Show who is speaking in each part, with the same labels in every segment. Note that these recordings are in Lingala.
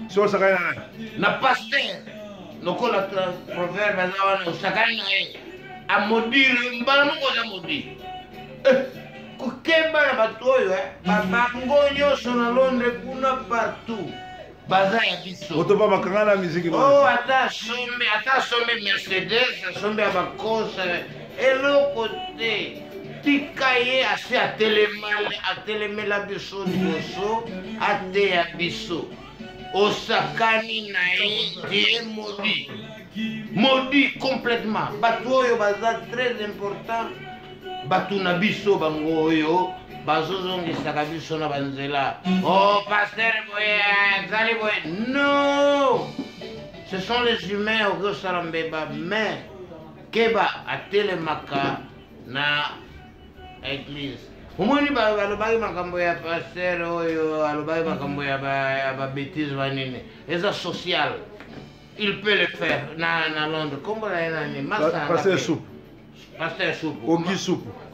Speaker 1: So sakana
Speaker 2: na pasteur lokola proverbe azawana usakani na ye amodire mbala moko za modi kukemba na bato oyo bango nyonso na Londres kuna partout baza ya biso
Speaker 1: otoba bakanga na miziki
Speaker 2: oh ata sombe Mercedes sombe ya bakosa eloko te tika ye asi atelemela biso liboso ateya biso osakani na ye maudit complètement bato oyo baza très important bato na biso bango oyo bazozongisaka biso na banzela oh pasteur boye azali boye non ce sont les humains okoki osala mbeba mais keba atelemaka na église omoni balobaki makambo ya pasteur oyo alobaki makambo ya babétise banini eza social il peut le faire na Londres kombo na ye nani
Speaker 1: pasteur soupe
Speaker 2: pasteur soupe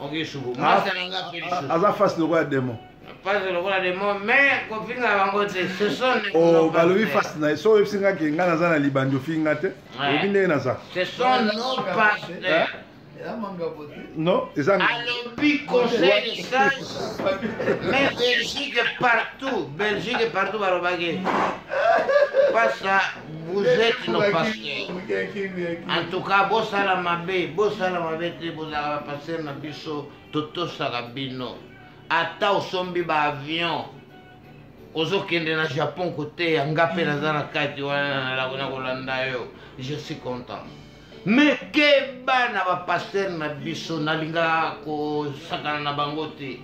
Speaker 1: Ogi soupe
Speaker 2: masa nanga peli
Speaker 1: aza face lokola démon
Speaker 2: face lokola démon mais kofinga bango te ce sont
Speaker 1: oh balobi face na so oyebisingaki nga naza na libandi ofinga te oyebi ndenge naza
Speaker 2: ce sont nos pasteurs
Speaker 1: non eza
Speaker 2: alobi conseil de sage mais Belgique partout balobaki pas ça vous êtes nos pasteurs en tout cas bosala mabe te bozalaka bapasteur na biso totosaka bino ata osombi baavion ozokende na Japon kote yanga mpe naza na kati wana na kolanda yo je suis content mais ke bana bapasteur na biso nalinga kosakana na bango te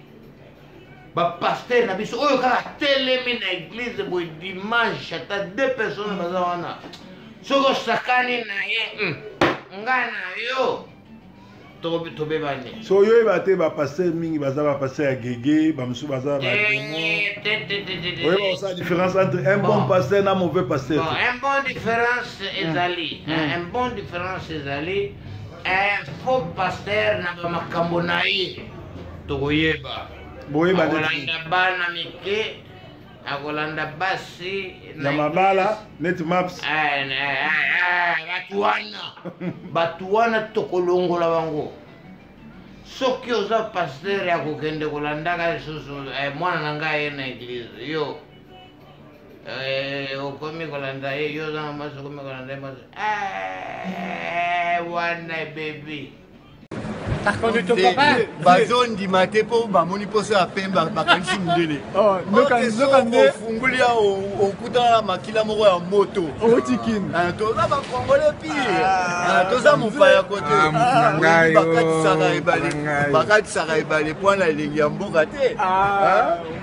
Speaker 2: bapasteur na biso oyo kaka telemi na église boye dimanche ata 2 personnes baza wana soki osakani na ye ngai na yo tobebani
Speaker 1: so oyoyeba te bapasteur mingi baza bapasteur ya gege bamosusu baza oyeba osala différence entre un bon pasteur na mauvais pasteur
Speaker 2: un bon différence ezali un bon différence ezali un faux pasteur na bamakambo na ye tokoyeba akolanda bana mike akolanda basi
Speaker 1: ya mabala net maps
Speaker 2: bato wana tokolongola bango soki oza pasteur ya kokende kolandaka lisusu mwana na ngai ye na église yo okomi kolanda ye yo oza na masi okomi kolanda ye masi wana bebi
Speaker 3: bazondima te mpo bamoni mposo ya pembe bakanisi mindele ofunguli ya okutana makila moko ya moto toza bakongole pire toza mopaya kote bakatisaka ebale mpona elengi ya mboka te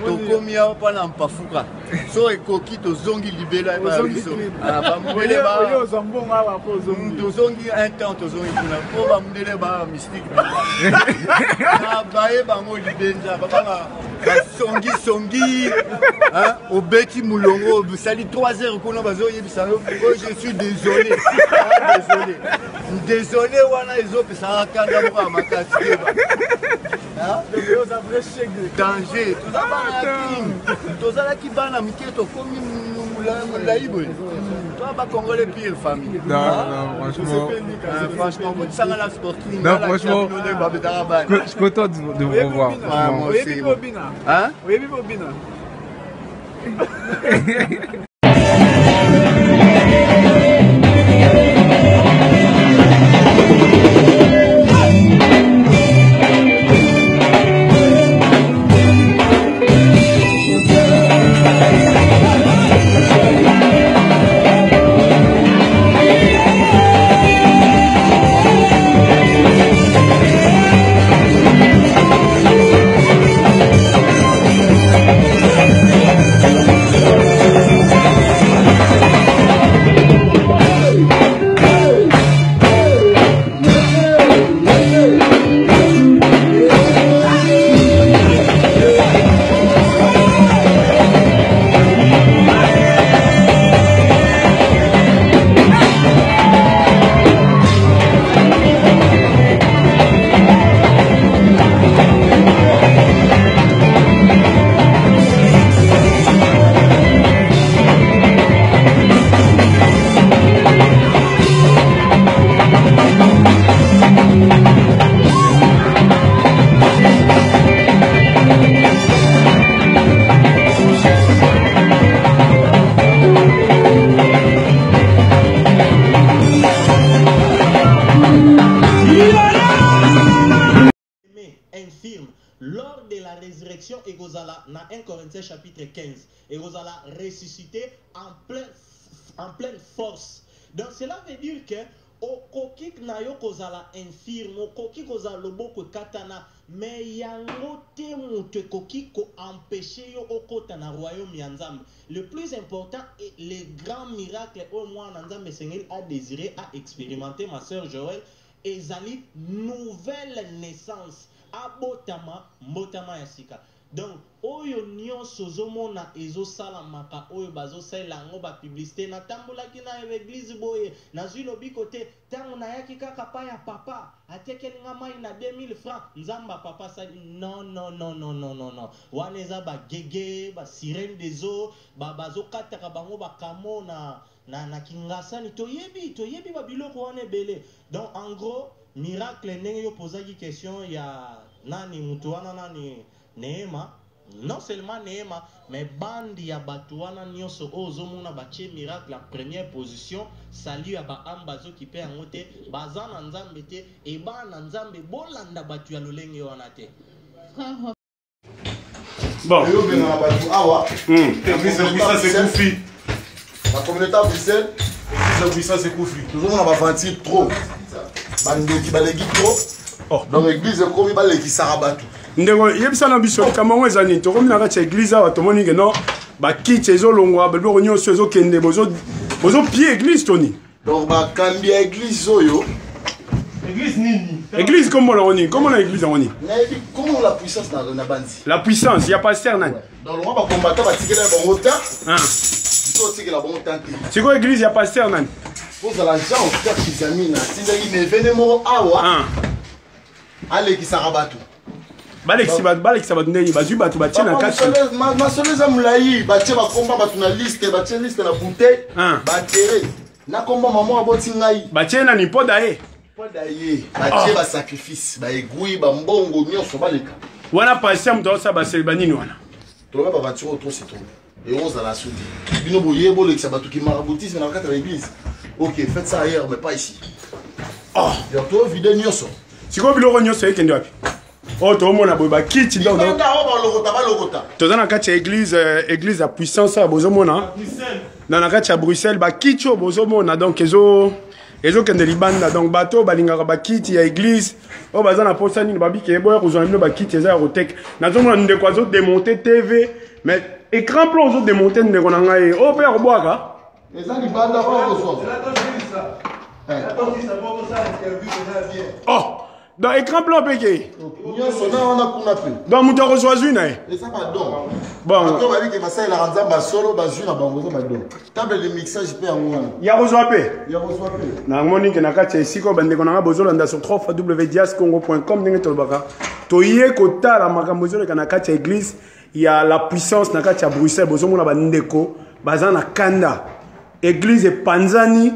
Speaker 3: tokomi awa mpona mpafuka so ekoki tozongi libela biso bamundele tozongi un temps tozongi kuna mpo bamundele ba mystique baye bango libenza babanga basongisongi obeti mulongo obisali 3 heures kuna bazoyebisa yo je suis désolé wana ezopesaka kanda moko ya makasi danger tozalaki bana mike tokomi molai boye toi bakongole pire famille franchement kotisanga la sporting
Speaker 4: non franchement je suis content de vous revoir
Speaker 3: oyebi bobina
Speaker 5: ekozala na 1 Corinthiens chapitre 15 ekozala ressuscité en pleine force. Donc cela veut dire que okoki na yo kozala infirme, okoki kozala loboko katana, mais yango te moto ekoki ko empêcher yo okota na royaume ya Nzambe. Le plus important est les grands miracles au moins Nzambe Seigneur a désiré à expérimenter ma sœur Joël ezali nouvelle naissance abotama mbotama ya sika. Donc oyo nyonso zomona ezo sala maka oyo bazo sala ngo ba publicité na tambola kina église boye na zilo bikote tango na yaki kaka pa ya papa atekeli nga mai na 2000 francs nzamba papa sa non waneza ba gege ba sirène des eaux ba bazo kataka bango ba kamo na kingasani toyebi ba biloko wana belé. Donc en gros miracle ndenge yo posaki question ya nani mutu wana nani Neema, non seulement Neema, mais bandi ya batuana nyonso ozomona bache miracle la première position, salut à ba ambazo qui pe angote, bazana nzambe te e ba na nzambe bolanda batu ya lolenge wana te.
Speaker 3: Bon, yo bena batu awa, ça c'est Koufi. La communauté officielle, ça c'est Koufi. Nous on va ventir trop. Bandi qui balegi trop. Donc l'église comme balegi sarabatu.
Speaker 6: Ndego yebisa na biso kamango ezani to komina ka église awa to moni ke non ba kitche zo longwa ba bo nyonso zo kende bozo pied église toni.
Speaker 3: Donc ba kambia église oyo.
Speaker 6: Église nini? Église comment la oni? Comment la église oni?
Speaker 3: Comment la puissance na bandi?
Speaker 6: La puissance, il y a pasteur nan.
Speaker 3: Donc le roi va combattre ba tikela ba mota. Il tikela ba mota.
Speaker 6: C'est quoi église il y a pasteur nan?
Speaker 3: Pour la gens faire ses amis na tindaki me venemo awa. Allez qui sarabatu.
Speaker 6: Balexi ba ndeni bazui batu batie na kati.
Speaker 3: Ma soleza mulayi batie ba komba batu na liste batie liste na bouteille ba terre. Na komba maman aboti ngai.
Speaker 6: Batie na nipoda e.
Speaker 3: Poda ye. Batie ba sacrifice ba egui ba mbongo nyonso baleka.
Speaker 6: Wana passer mto sa ba selbanini wana.
Speaker 3: To ba voiture trop c'est trop. Et on za la soudi. Bino boye bolekisa batu ki maraboutisme na kati de l'église. OK, faites ça ailleurs mais pas ici.
Speaker 6: Oh,
Speaker 3: yo to vide nyonso.
Speaker 6: Siko biloko nyonso ekende wapi? Oh, tout le monde a besoin kiti donc. Tout dans la église église à puissance à bozomona. Dans la carte à Bruxelles ba kitcho bozomona donc ezo kende libanda donc bateau balinga ba kiti ya église. Oh bazana posa ni babi ke boya kozwa no ba kiti eza rotek. Nazomona ndeko azo démonter TV mais écran plan ozo démonter ndeko na ngai. Oh père boaka.
Speaker 3: Eza libanda ko kozwa.
Speaker 6: Oh dans l'écran plan payé.
Speaker 3: Donc,
Speaker 6: nous avons choisi une.
Speaker 3: Et ça va donc.
Speaker 6: Bon.
Speaker 3: On va dire que ça il a rendu ma solo basu na bango ça va donc. Table de mixage pe en
Speaker 6: il y a reçoit pe.
Speaker 3: Il y a reçoit pe.
Speaker 6: Na moni que na kati esiko bande ko na bozo landa sur www.diascongo.com ndenge tolobaka. Toye kota la makambo zo na kati église, il y a la puissance na kati ya Bruxelles bozo mona bandeko bazana kanda. Église panzani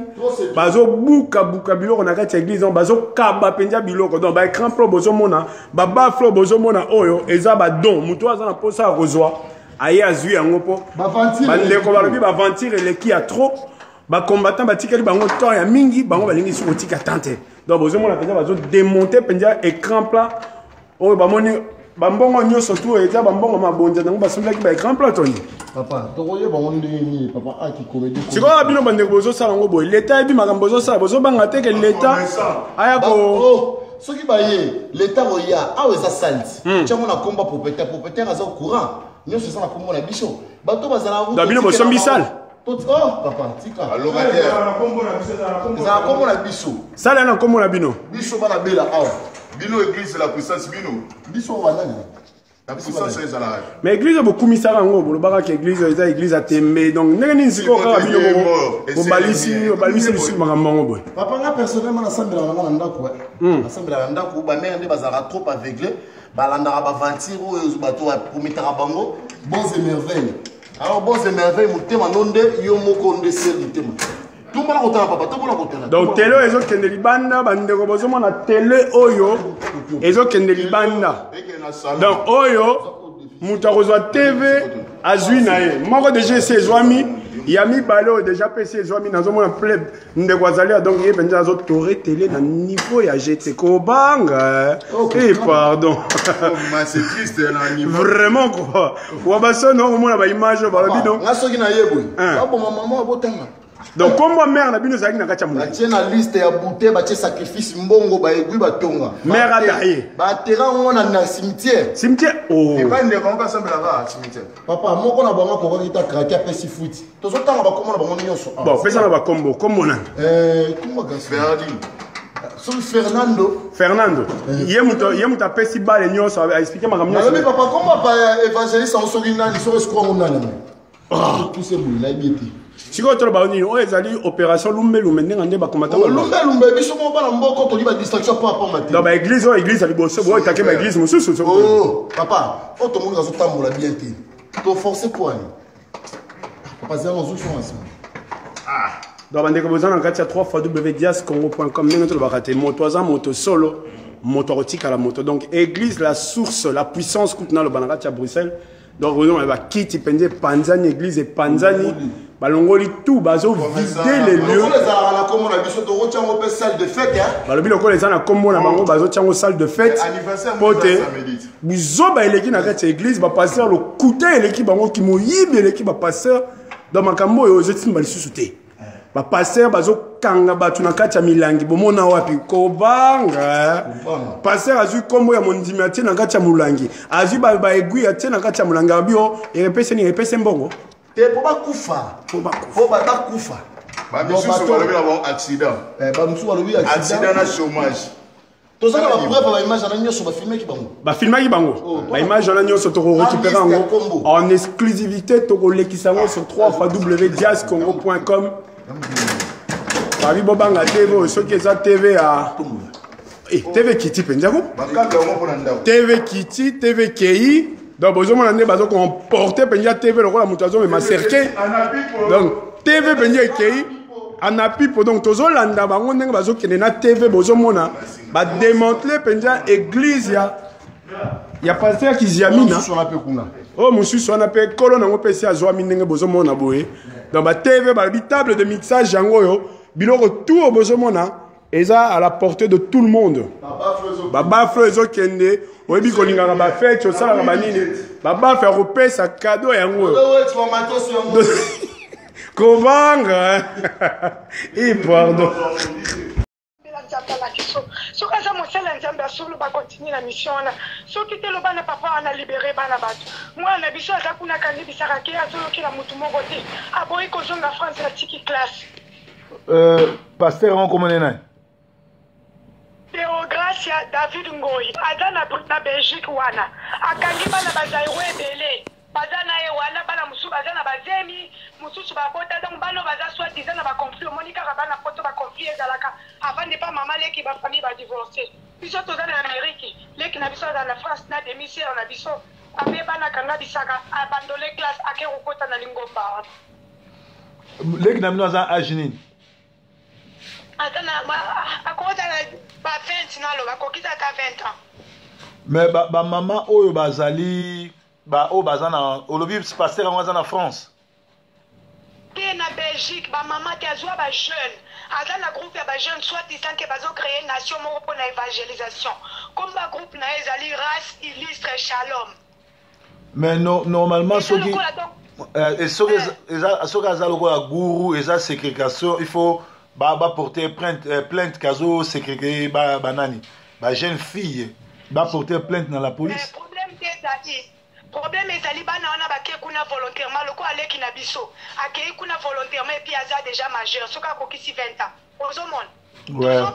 Speaker 6: bazo buka biloko na kati église bazo kaba penja biloko donc ba écran pro bozo mona ba baflo bozo mona oyo eza ba don muto aza na posa kozwa aye azui yango po ba ndeko balobi ba ventire leki ya trop ba combattant ba tikeli bango temps ya mingi bango balingi su kotika tante donc bozo mona penja bazo démonter penja écran plat oyo ba moni bambongo nyonso tout eza bambongo mabonja nango basolaki ba écran plat toni.
Speaker 3: Papa, tokoye ba wonde ni papa a ki comédie.
Speaker 6: Siko abino bande bozo sala ngo boy. L'état ebi makambo bozo sala bozo banga te ke l'état aya ko
Speaker 3: oh soki ba ye l'état oya aweza salti. Tchango na komba propriétaire aza au courant. Nyonso sala kombo na biso. Bato bazala route.
Speaker 6: Dabino bozo misal.
Speaker 3: Oh papa, tika. Locataire. Za kombo na biso.
Speaker 6: Sala na kombo na bino.
Speaker 3: Biso bana bela awa.
Speaker 7: Bino église c'est la puissance bino.
Speaker 3: Biso wana.
Speaker 7: La puissance est là.
Speaker 6: Mais l'église beaucoup mis ça ngo bolo baka ke église a tembe donc ndenge nziko ka bino bo balisi biso makambo ngo boy.
Speaker 3: Papa nga personnellement na sambela na ndako na sambela na ndako ba mère nde bazara trop aveuglé balanda ba ventire oyo bato pour mitara bango bons et merveilles. Alors bons et merveilles mutema nonde yo moko nde sel mutema. Tumbala kotala papa tumbala kotala.
Speaker 6: Donc télé ezo kende libanda bandeko bozo mona télé oyo ezo kende libanda. Donc oyo muta kozwa TV azui na ye. Moko déjà c'est zwami Yami Balo déjà PC Zoami dans un pleb Ndegwazali donc il est déjà toré télé dans niveau ya GT Kobanga. Et pardon.
Speaker 7: C'est triste là niveau.
Speaker 6: Vraiment quoi. Wabaso non on a ba image ba bidon.
Speaker 3: Ngasoki na yebo. Abo maman abotanga.
Speaker 6: Donc comme ma mère na bino zaki na kacha mula.
Speaker 3: Tiens la liste ya bouté ba tie sacrifice mbongo ba egui ba tonga.
Speaker 6: Mère ataye.
Speaker 3: Ba terrain on na cimetière.
Speaker 6: Cimetière oh.
Speaker 7: Et pas une qu'on va sembler là cimetière.
Speaker 3: Papa moko na bango ko kita craquer pesi foot. Tozo tanga ba komona bango nyonso.
Speaker 6: Bon, pesa na ba combo comme mona.
Speaker 3: Comment gas
Speaker 7: Bernardine.
Speaker 3: Son Fernando.
Speaker 6: Fernando. Yemuta pesi bale nyonso a expliquer ma kamnyo.
Speaker 3: Mais papa comment pas évangéliste en sogina ni so escroc on nana. Ah, tout c'est bon, la biété.
Speaker 6: Si vous avez une opération Lumbe Lumbe, vous avez
Speaker 3: Lumbe, biso mo bana mboko to liba distraction par rapport à
Speaker 6: dans l'église, l'église a liboso, vous attaquez l'église, monsieur.
Speaker 3: Oh, papa, faut tout le monde tambola bien té. To forcer quoi? Papa, c'est un autre chose.
Speaker 6: Ah. Donc bandeko bozana ngati ya 3x www.diascongo.com nengo to bakate moto aza moto solo, moto rotika la moto. Donc église la source, la puissance koutna le banakati à Bruxelles. Donc on va quitter Pende Panzani église et Panzani balongoli tout bazo vider les lieux.
Speaker 3: Comme on a biso to rotia on peut salle de fête hein.
Speaker 6: Balobi lokolo ezana kombo na bango bazo tiango salle de fête.
Speaker 7: Anniversaire
Speaker 6: pote. Bizo ba eleki na kati église ba pasteur le couteau eleki bango ki moyibi eleki ba pasteur dans makambo yo zeti mbali susuté. Ba pasteur bazo kanga batu na kati ya milangi bomona wapi kobanga. Pasteur azu kombo ya mondimi atie na kati ya mulangi. Azu ba egui atie na kati ya mulangi abio repese mbongo.
Speaker 3: Te po ba kufa. Po ba kufa.
Speaker 7: Ba biso so ba lobi na accident.
Speaker 3: Ba musu ba lobi
Speaker 7: accident na chômage.
Speaker 3: To ça ba preuve ba image na nyoso ba filmer ki bango.
Speaker 6: Ba filmer ki bango. Ba image na nyoso to récupérer en exclusivité to lekisa ngo sur www.diascongo.com. Babi bobanga TV soki eza TV a TV Kiti penjako. TV Kiti, TV Kei. Donc besoin de bazo comporter penja TV le roi mutazo mais ma cerqué. Donc TV penja Kei anapi donc tozo landa bango ndenge bazo kende na TV besoin mona ba démanteler penja église ya pasteur Kiziamina. Oh monsieur so na pe kolo na ngopesi azwa minenge besoin mona boye. Dans ma TV ba table de mixage yango yo biloko tout besoin mona eza à la portée de tout le monde. Baba Flezo Kende, oyebi kolinga ba fête osala ba nini. Baba faire repesa cadeau yango. Kobanga. Et pardon.
Speaker 8: So kaza mosala nzambe asolo ba continuer la mission na so kite lo bana papa ana libérer bana batu mwana biso aza kuna kandi bisaka ke azolo kila mutu moko te aboyi kozonga France la tiki classe
Speaker 4: pasteur on comment nena
Speaker 8: Gracia David Ngoyi aza na Belgique wana akangi bana bazairo ebele baza na ye wana bana musu baza na bazemi mususu babota donc bano baza soit disant na ba conflit monika bana poto ba conflit ezalaka avant de pas maman leki ba famille ba divorcer biso to dans l'Amérique leki na biso dans la France na demi-sœur na biso abe bana kanga bisaka abandonner classe ake rokota na lingomba
Speaker 4: leki na mino za ajinin
Speaker 8: atana akota ba 20 na lo bakokisa ta 20 ans
Speaker 4: mais ba maman oyo bazali ba o bazana olobi pasteur en na France
Speaker 8: na Belgique ba maman qui azwa ba jeune aza na groupe ya ba jeune soit disant que bazo créer nation moko pour na évangélisation comme ba groupe na ezali race illustre shalom
Speaker 4: mais normalement soki et soki aza lokola guru eza ségrégation il faut ba porter plainte kazo ségrégé ba banani ba jeune fille ba porter plainte dans la police
Speaker 8: problème ezali bana wana bake kuna volontairement loko aleki na biso akei kuna volontairement et puis aza déjà majeur soki akokisi 20 ans ozomona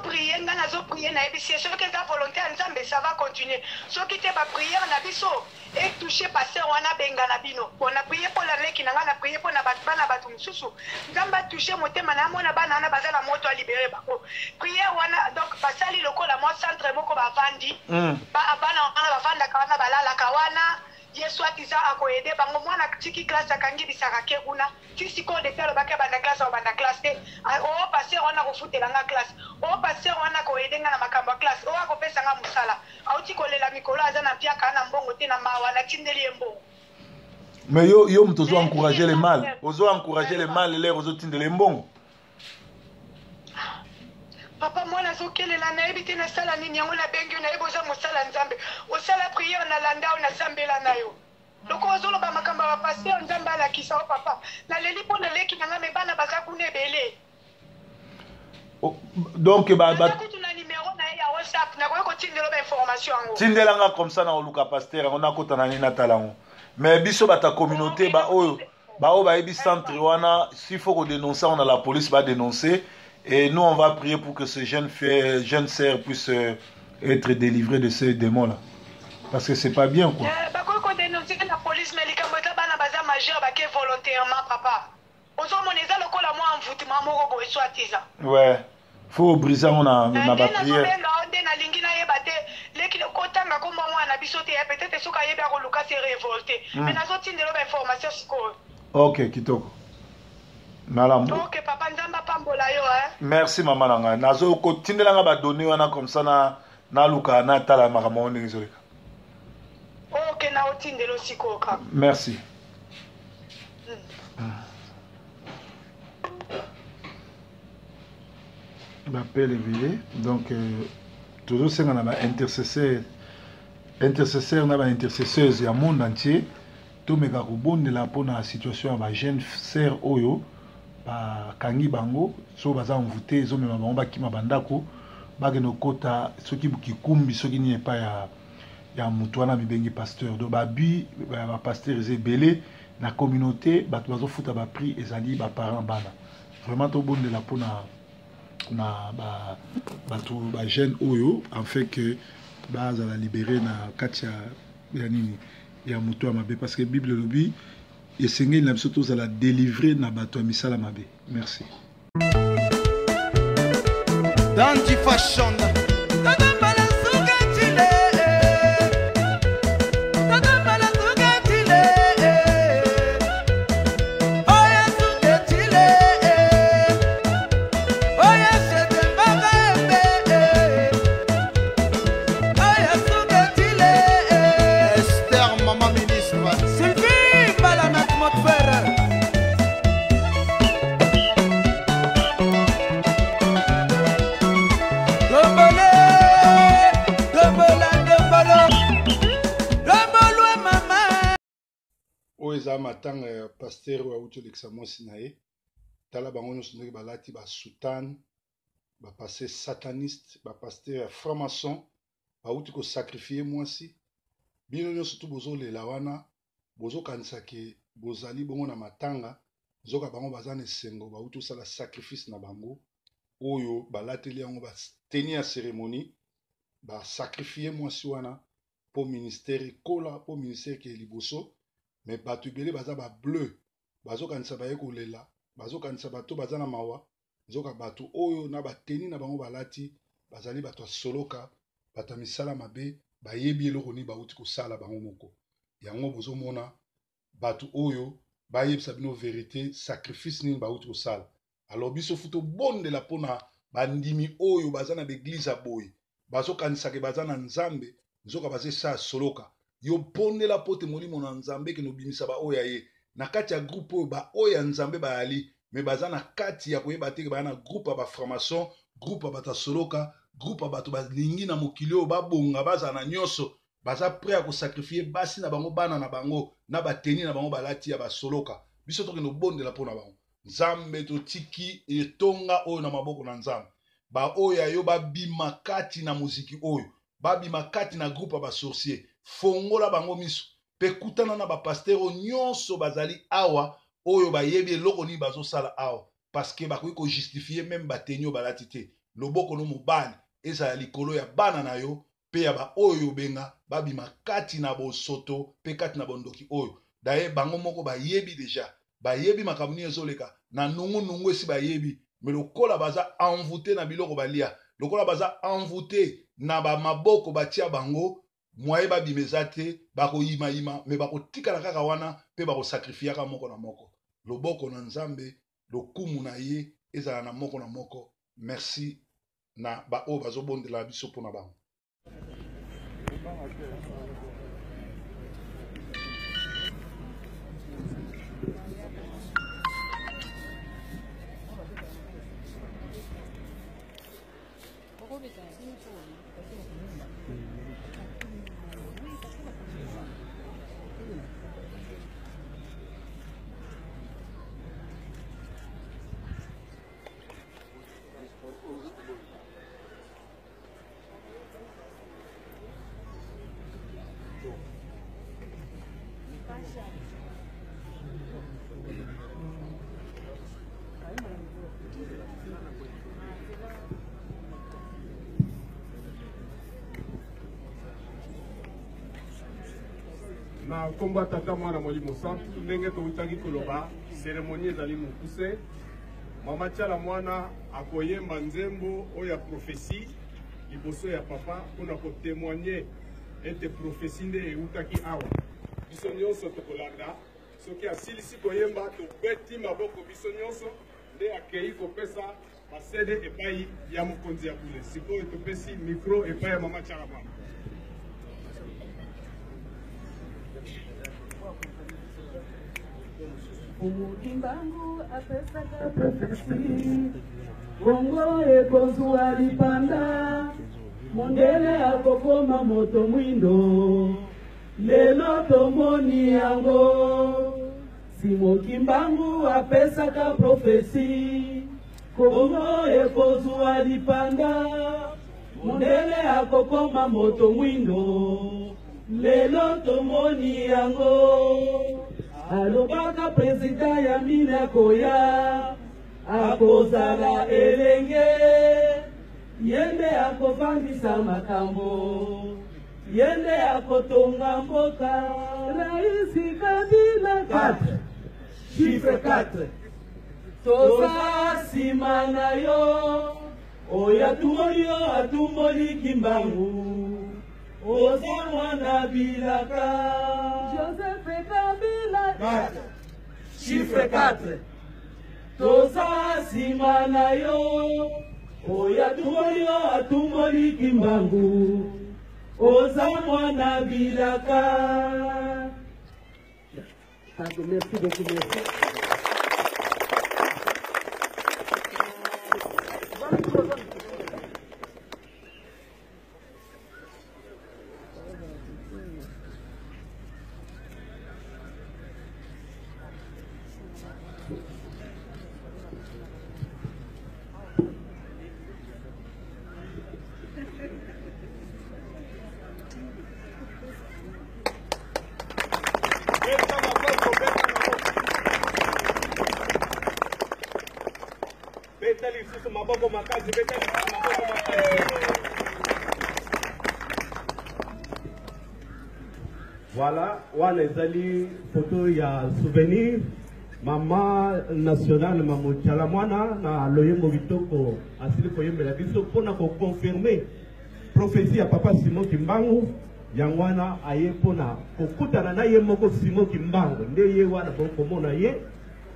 Speaker 8: prier nga nazo prier na ebisi soki eza volontaire nzambe ça va continuer soki te bapriere na biso etouche pasteur wana benga na bino bona prier mpo na leki na nga na prier mpo na bana bato mosusu nzambe atouche motema na amona bana wana baza na moto alibere bango priere wana donc basali lokola mwa centre moko bavandi bana wana bavandaka wana balalaka wana Yesu atiza akoyede bango mwana tiki classe akangi bisaka ke kuna tisi ko de telo baka banda classe au banda classe te o passer wana ko futela nga classe o passer wana ko yedenga na makambo classe o akopesa nga musala auti kolela mikolo aza na piaka na mbongo te na mawa na tindeli mbongo
Speaker 4: Mais yo mtozo encourager les mal. Ozo encourager les mal les ozo tindele mbongo.
Speaker 8: Papa moi nazokelela nayebi te nasala nini yango na bengi nayebi oza mosala nzambe. Osala prière na landa o nasambela na yo. Loko ozoloba makambo ya pasteur nzambe alakisa o papa. Na leli mpo na leki nanga me bana baza kuna ebele.
Speaker 4: Donc
Speaker 8: na numéro na ya WhatsApp na koyo kotindela ba information yango.
Speaker 4: Tindelanga comme ça na oluka pasteur on a kotana ni na talango. Mais biso bata communauté ba oyo ba ebi centre wana s'il faut qu'on dénonce on a la police va dénoncer et nous on va prier pour que ce jeune sœur puisse être délivré de ces démons là parce que c'est pas bien quoi.
Speaker 8: Ba koyo dénoncer la police mais likambo ta bana baza majeur ba ke volontairement papa. Ozo moneza lokola moi envoûtement moko bo eswatiza.
Speaker 4: Ouais. Faut briser on a ba prière. Ok, kitoko. Malamu.
Speaker 8: Ok, papa nzamba pambola yo
Speaker 4: Merci maman nanga. Nazo ko tindelanga ba donner wana comme ça na luka na tala makambo ndenge zoleka.
Speaker 8: Ok, na otindelo sikoka.
Speaker 4: Merci. M'appelle éveillé donc toujours c'est on a intercesseur na ba intercesseuse ya monde entier to meka kobondela mpona situation ya ba jeune sœur oyo ba kangi bango so baza envoûté zo mema bango bakima bandako bageno kota soki bukikumbi soki ni epa ya mutu wana mibengi pasteur do babi ba pasteur ezebele na communauté bato bazofuta ba prix ezali ba parents bana vraiment to bondela mpona na bato ba jeune oyo en fait que baza la libérer na katia ya nini ya mutu ya mabe parce que bible lobi esengeli na biso tozala délivrer na bato ya misala mabe. Merci.
Speaker 3: Dandy Fashion.
Speaker 4: Eza matanga ya pasteur wa uto l'examosi na ye tala bango nyonso ndenge balati ba soutane ba pasteur sataniste ba pasteur ya franc-maçon bauti ko sacrifier mwasi bino nyonso tu bozolela wana bozokanisa ke bozali bongo na matanga zoka bango baza na esengo bauti osala sacrifice na bango oyo balateli yango bateni ya cérémonie basacrifie mwasi wana po ministère ekola po ministère ke liboso. Mais bato ebele baza ba bleu bazokanisa baye kolela bazokanisa bato baza na mawa nzoka bato oyo na bateni na bango balati bazali bato soloka bato misala mabe bayebi eloko ni bauti kosala bango moko yango bozomona bato oyo bayebisa bino vérité sacrifice nini bauti kosala alors biso futo bondela mpona bandimi oyo baza na baeglize ya boye bazokanisa ke baza na nzambe nzoka bazesa soloka yo pondela pote molimo na nzambe ke nobimisa ba oya ye na kati ya groupe oyo ba oya nzambe bayali me baza na kati ya koyeba te ke baya na groupe ya ba franc-maçon groupe ya bato soloka groupe ya bato balingi na mokili oyo babonga baza na nyonso baza prêt ya kosakrifie basi na bango bana na bango na bateni na bango balati ya basoloka biso toke nobondela mpona bango nzambe totiki etonga oyo na maboko na nzambe ba oya yo babima kati na muziki oyo babima kati na groupe ya basorcier fongola bango miso pe kutana na bapastero nyonso bazali awa oyo bayebi eloko nini bazosala awa parce que bakoki kojustifie meme bateni oyo balati te loboko no mobali ezala likolo ya bana na yo pe ya ba oyo benga babima kati na bosoto pe kati na bondoki oyo daye bango moko bayebi deja bayebi makambo nini ezoleka na nungu esi bayebi me lokola baza envoûté na biloko balia lokola baza envoûté na bamaboko batia bango mwaye babima eza te bakoyimayima me bakotikala kaka wana mpe bakosakrifiyaka moko na moko loboko na nzambe lokumu na ye ezala na moko na moko merci na baoyo bazobondela biso mpona bango.
Speaker 6: na komba tata mwana molimo santu ndenge toutaki koloba cérémonie ezali mokuse mama tiala mwana akoyemba nzembo oyo ya prophétie liboso ya papa mpona kotémoigne ete prophétie nde eutaki awa biso nyonso tokolanda soki asilisi koyemba tobeti maboko biso nyonso nde akei kopesa basede epai ya mokonzi ya bule sikoyo topesi micro epai ya mama tiala mwana.
Speaker 9: Umukimbangu apesaka profesi Kongo ekozwa lipanda Mondele akokoma moto mwindo Lelo tomoni yango Simokimbangu apesaka profesi Kongo ekozwa lipanda Mondele akokoma moto mwindo Lelo tomoni yango alobaka président ya mine koya akozala elenge yende akofandisa makambo yende akotonga mboka raisi Kabila 4 chiffre 4 toza nsima na yo oyo atumboli kimbangu oza mwana bilaka Joseph Kabila 4 chiffre 4 toza nsima na yo oyo atumboli kimbangu oza mwana bilaka. Merci beaucoup, merci.
Speaker 5: Voilà, wana ezali photo ya souvenir mama nationale Mama Tiala Mwana na loyembo bitoko asili koyembela biso pona ko confirmer prophétie ya papa Simon Kimbangu yangwana aye pona kokutana na ye moko Simon Kimbangu nde ye wana komona ye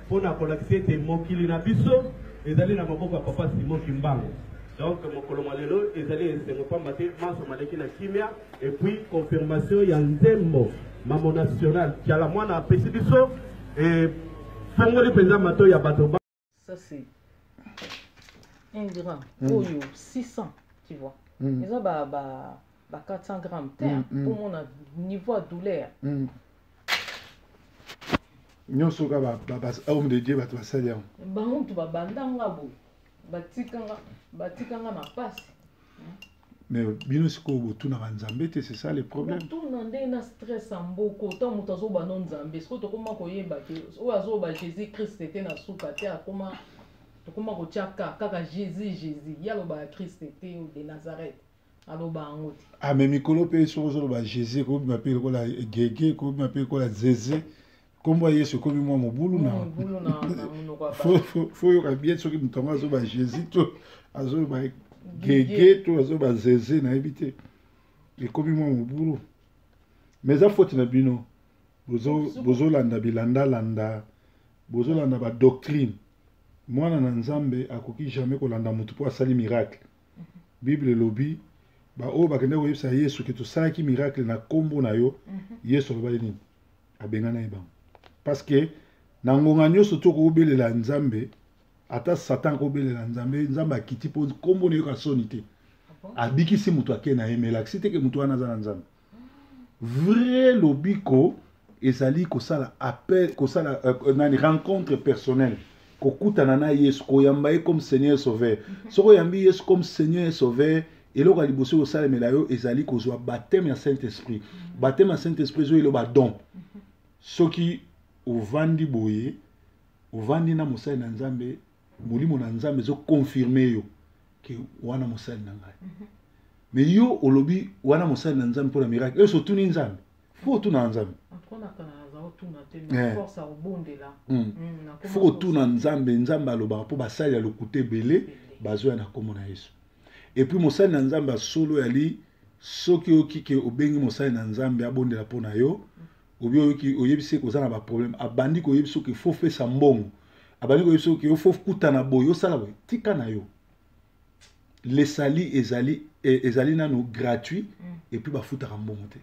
Speaker 5: pona kolakisa ete mokili na biso ezali na maboko ya papa Simon Kimbangu. Donc mokolo malelo ezali esengo pamba te maso maleki na kimia et puis confirmation ya nzembo Mama nationale Tiala Mwana apesi biso et fongoli président mato ya bato.
Speaker 10: Ça c'est un gramme oyo 600 tu vois. Ils ont ba 400 grammes terre pour mon niveau de douleur.
Speaker 4: Nyonso ka ba homme de Dieu ba to salia.
Speaker 10: Ba muntu ba bandanga bo. Batikanga mapasi.
Speaker 4: Mais bino siko botuna banzambe te, c'est ça le problème.
Speaker 10: Botuna nde na stress amboko to mutu azoba no nzambe siko tokoma koyeba ke o azoba Jésus Christ te na suka te akoma tokoma kotiaka kaka Jésus yaloba Christ te de Nazareth aloba ngoti.
Speaker 4: Ah mais mikolo pe so ba Jésus ko m'appelle ko la gege ko m'appelle ko la zeze. Kombo Yesu komi mwa mobulu na faut yo bien soki mutonga azoba Jésus to azoba gege to azoba zeze na ebite ekomi mwa mobulu mais za faute na bino bozo landa bilanda landa bozo landa ba doctrine mwana na nzambe akoki jamais kolanda mutu po asali miracle Bible lobi ba o bakende ko yebisa Yesu ke to salaki miracle na kombo na yo Yesu lobali nini abengana ebang. Parce que nangonga nyonso to ko belela nzambe ata Satan ko belela nzambe nzambe akiti po kombo ne ka sonité abikisi mutu akena emela site ke mutu wana za nzambe vrai lobiko ezali ko sala appel ko sala nani rencontre personnelle ko kutana na Yesu ko yamba comme Seigneur sauveur soko yambi Yesu comme Seigneur sauveur eloko liboso ko sala melayo ezali ko zwa baptême ya Saint-Esprit baptême ya Saint-Esprit zo eloba don soki ovandi boye ovandi na mosali na nzambe molimo na nzambe zo confirmer yo ke wana mosali na ngai mais yo olobi wana mosali na nzambe pour la miracle et surtout ni nzambe faut tout na nzambe faut tout na nzambe nzambe alobaka mpo basali ya lokuta ebele bazoya na kombo na Yesu. Et puis mosali na nzambe solo yali soki okike obengi mosali na nzambe abondela mpo na yo obi oyebisi koza na baproblème abandi koyebisi soki faut fesa mbongo abandi koyebisi soki yo faut kutana boye osala boye tika na yo lesali ezali nano gratuit et puis bafutaka mbongo te.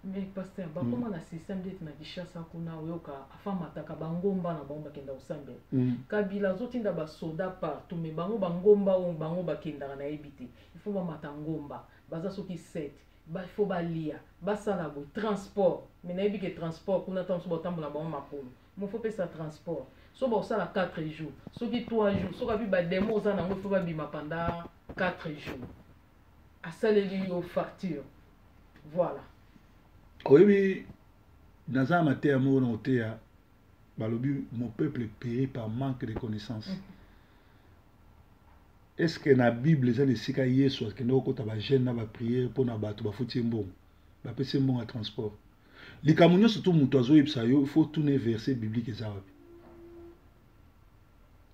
Speaker 10: Mais pasteur bakoma na système d'être na Kinshasa kuna oyoka afamataka bangomba na bango bakenda osambela kabila zotinda basoda partout mais bango bangomba o bango bakenda na ebite il faut bamata ngomba baza soki 7 ba il faut balia basala bo transport mais na ebike transport kuna tanso botambola bango makolo mo faut pesa transport so ba osala 4 jours soki 3 jours so ka bi ba demo za nango il faut ba bima pendant 4 jours asaleli yo facture voilà.
Speaker 4: Oui, dans un matin, mon peuple périt par manque de connaissances. Est-ce que dans la Bible, les gens qui sont que nous avons prière pour nous battre, un bon transport. Les Camerounais surtout il faut tourner verset biblique et arabe.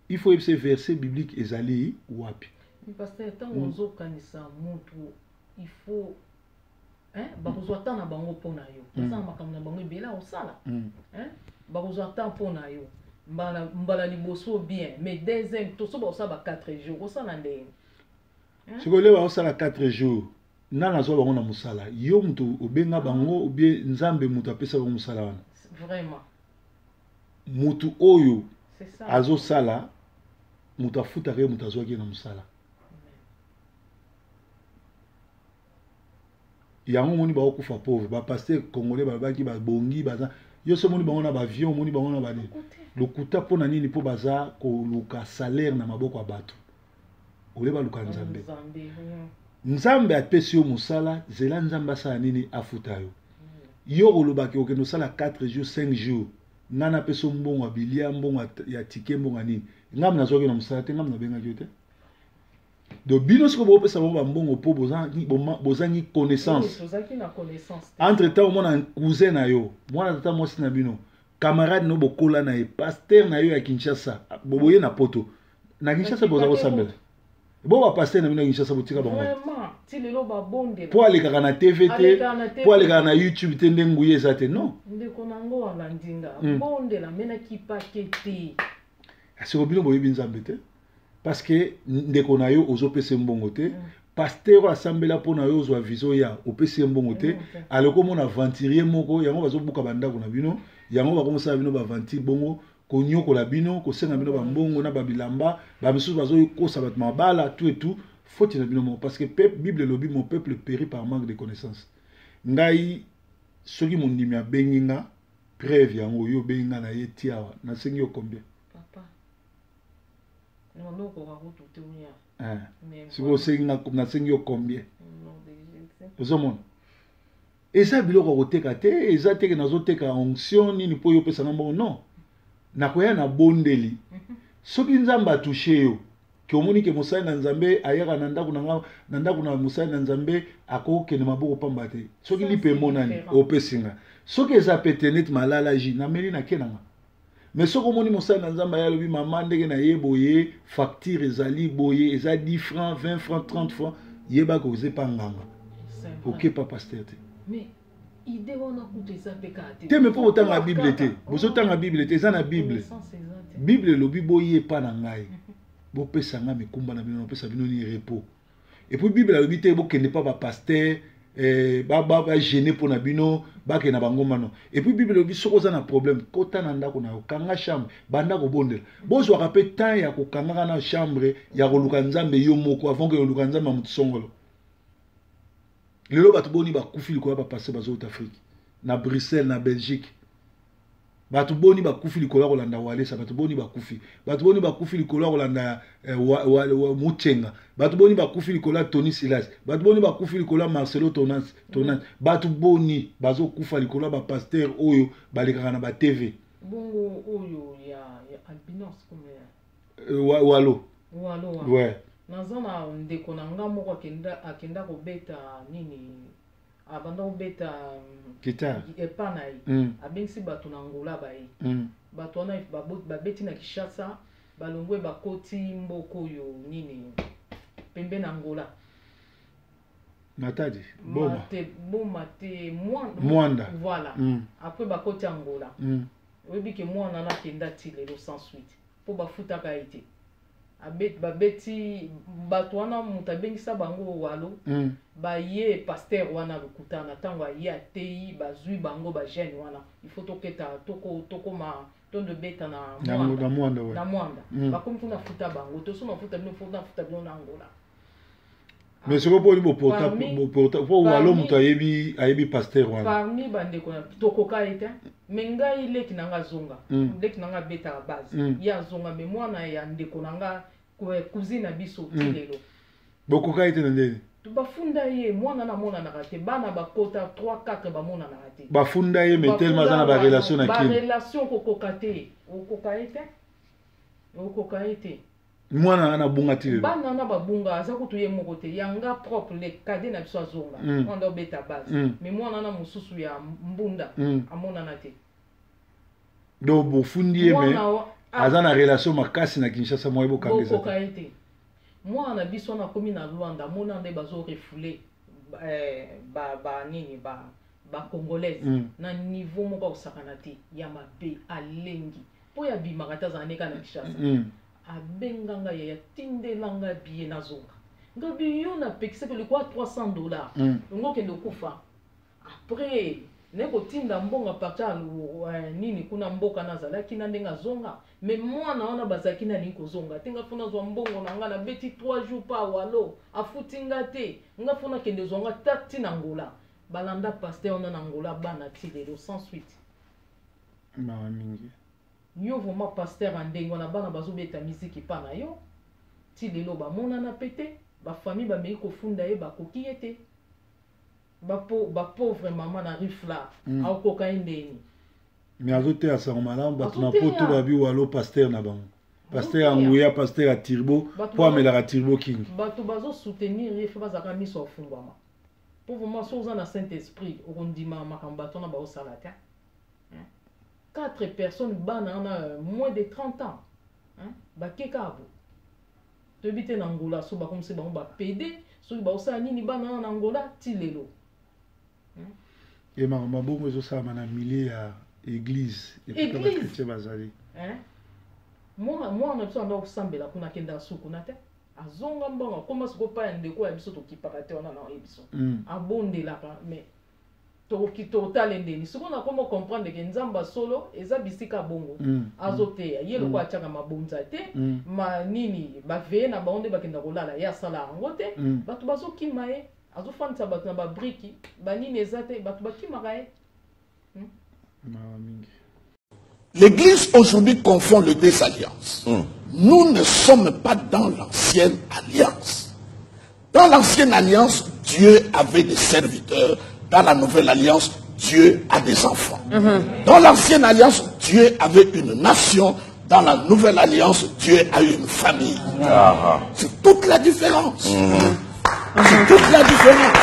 Speaker 4: Il faut ces versets bibliques et aller wapi.
Speaker 10: Parce que tant il faut bakozwa na bango pona yo ça makamna bango ebela osala bakozwa temps pona yo mbala liboso bien mais deuxième to so ba osala 4 jours osala ndenge
Speaker 4: sikole ba osala 4 jours nana zo bango na musala yo mtu obenga bango obie nzambe mutu apesa bango musala wana
Speaker 10: vraiment
Speaker 4: mutu oyo azo sala mutu afuta ke mutu azwaki na musala. Yango moni ba okufa pauvre ba pasteur congolais ba baki ba bongi baza yo so moni bango na ba avion moni bango na ba lokuta pona nini po baza ko luka salaire na maboko ya bato ole ba luka nzambe nzambe apesi yo musala zela nzambe asala nini afuta yo yo olobaki okendo sala 4 jours 5 jours nana peso mbongo abilia mbongo ya tike mbongo nini ngam na zoki na musala te ngam na benga yo te. De bino ce que vous pouvez savoir bon pour bozangi connaissance. Entre temps mon un cousin na yo, moi na tata moi sina bino, camarade no bokola na e pasteur na yo ya Kinshasa, boboye na poto. Na Kinshasa bozako sambela. Bo ba pasteur na bino na Kinshasa botika bango.
Speaker 10: Vraiment, ti lelo ba bonde.
Speaker 4: Pour aller kana na TVT, pour aller kana YouTube te ndenguye zate non.
Speaker 10: Ndeko nango wala ndinga. Bonde la mena ki pakete.
Speaker 4: Asi ko bino boye binzambe te. Parce que ndeko na yo ozopesa mbongo te pasteur asambela pona yo ozwa vision ya opesa mbongo te aloko mona aventurier moko yango bazobuka bandako na bino yango bakomosala bino baventire bongo konyokola bino kosenga bino bambongo na babilamba bamisusu bazokosa bato mabala tout et tout faute na bino moko parce que Bible lobi mon peuple périt par manque de connaissance. Ngai soki mondimi abengi nga preuve yango yo bengi nga na ye tiawa nasengi yo combien? Si vous avez combien? Vous avez et ça, il y a des gens qui ont onction, ni pour y ça non. Na koya na bondeli. Ce qui nous a touché, que omoni ke musai na nzambe ayaka nanda kuna musai na nzambe ako ke na maboko pambate. Ce qui lipe monani opesinga. Ce qui za petenet malala ji na meli na kenanga. Mais ce que mon sa nzamba ya lobi maman ndenge na ye boye facture ezali boye eza 10 francs 20 francs 30 francs yeba ko zepa nganga. OK pas pasteur te.
Speaker 10: Mais idée on a coûté ça pécate.
Speaker 4: Te me po otanga Bible te. Bozo tanga Bible te eza na Bible. Bible lobi boye pa na ngai. Bo pesa nga me kumba na bino pesa bino ni repos. Et puis Bible lobi te bo kende pas ba pasteur ba gêner pour nabino ba ke na bango mano et puis Bible lobi soko za na problème kota na ndako na kanga chambre banda ko bondela bozwa rapé temps ya ko kanga na chambre ya ko luka nzambe yo moko avant que luka nzambe mutu songolo lelo batu boni ba kufili ko ba passer bazo Afrique na Bruxelles na Belgique batu boni ba kufili ko la kolanda walesa batu boni ba kufi batu boni ba kufili ko la kolanda Muchenga batu boni ba kufili ko la Tony Silas batu boni ba kufili ko la Marcelo Tonas batu boni bazo kufa likola ba pasteur oyo balekaka na ba TV
Speaker 10: bongo oyo ya albinos comme
Speaker 4: walo
Speaker 10: ouais nazana ndeko na nga moko akenda ko beta nini abanda obeta
Speaker 4: Kita.
Speaker 10: epa na ye abengisi bato na Angola baye bato wana babeti na Kinshasa balongwe bakoti mboka oyo nini pembe na Angola
Speaker 4: Matadi Boma
Speaker 10: te
Speaker 4: Mwanda
Speaker 10: voilà après bakoti Angola oyebi ke mwana nakenda ti lelo sans suite po bafutaka ye te babeti bato wana moto abengisa bango walo baye pasteur wana lokutana ntango aye ateyi bazwi bango bagene wana ifo toketa tokoma tondo beta na mwanda bakomi kuna futa bango toso nafuta bino fo nafuta bino na Angola
Speaker 4: mais soko poni boporta po walo moto ayebi pasteur wana
Speaker 10: parmi bandeko na tokoka ete mais ngai leki nanga zonga leki nanga beta base ya zonga mais mwana ya ndeko nanga cousine biso tilelo
Speaker 4: bokoka ete na ndeni
Speaker 10: bafunda ye mwana na mona na te bana bakota 3-4 bamona na te
Speaker 4: bafunda ye mais tellement za na ba relation na kini
Speaker 10: ba relation kokoka te okoka ete
Speaker 4: mwana na bunga ti
Speaker 10: bana na babunga aza kutu ye moko te yanga propre le cadet na biso azonga onda beta base mais mwana na mususu ya mbunda amona na te
Speaker 4: do bofundi ye mais aza na relation makasi na Kinshasa moye bokangeza
Speaker 10: bokoka ete mwana biso na komi na Luanda mona nde bazo refoulé nini ba congolaise na niveau moko osakana te ya mabe alengi po ya bimaka ta zaneka na Kinshasa abenganga ya tindelanga biye na zonga ngabi yo na pekise ke lekwa $300 ngo kende kufa après neko tinda mbonga pata nini kuna mboka nazalaki na ndenga zonga mais mwana wana bazaki na linko zonga tenga funa zwa mbongo na nga na beti 3 jours pa walo afutinga te nga funa kende zonga tati na Angola balanda pasteur na Angola bana tilelo sans suite
Speaker 4: mawa mingi
Speaker 10: yo vraiment pasteur andengo na bana bazobeta musique pa na yo tilelo ba mona na pete ba famille ba mei ko funda ye ba koki ete ba pauvre maman na rifla au cocaïne
Speaker 4: mais azote ya sango malamu bato na poto babi walo pasteur na bango pasteur anguya pasteur a Tirbo po amelaka Tirbo King
Speaker 10: bato bazo soutenir ye fa bazaka miso ofungwama pour vraiment soza na Saint-Esprit okondima makambo bato na bao salata 4 personnes bana na moins de 30 ans bakeka abo tobite na Angola so bakomse bango ba PD so ba osala nini bana na Angola tilelo
Speaker 4: et mabongo ezosala na milieu ya église et puis les chrétiens bazali
Speaker 10: moi na biso anda osambela kuna kenda suku na te azonga mbongo koma siko pa ndeko ya biso tokipaka te wana na biso abondelaka mais totale ndeni siko na komo comprendre ke nzamba solo eza bisika bongo azoteya ye loko atiaka mabonza te ma nini baveye na baonde bakenda kolala ya sala yango te bato bazokima ye azofandisa bato na babriki banini eza te bato bakimaka ye
Speaker 11: L'Église aujourd'hui confond les deux alliances. Nous ne sommes pas dans l'ancienne alliance. Dans l'ancienne alliance, Dieu avait des serviteurs. Dans la nouvelle alliance, Dieu a des enfants. Dans l'ancienne alliance, Dieu avait une nation. Dans la nouvelle alliance, Dieu a une famille. C'est toute la différence. C'est toute la différence.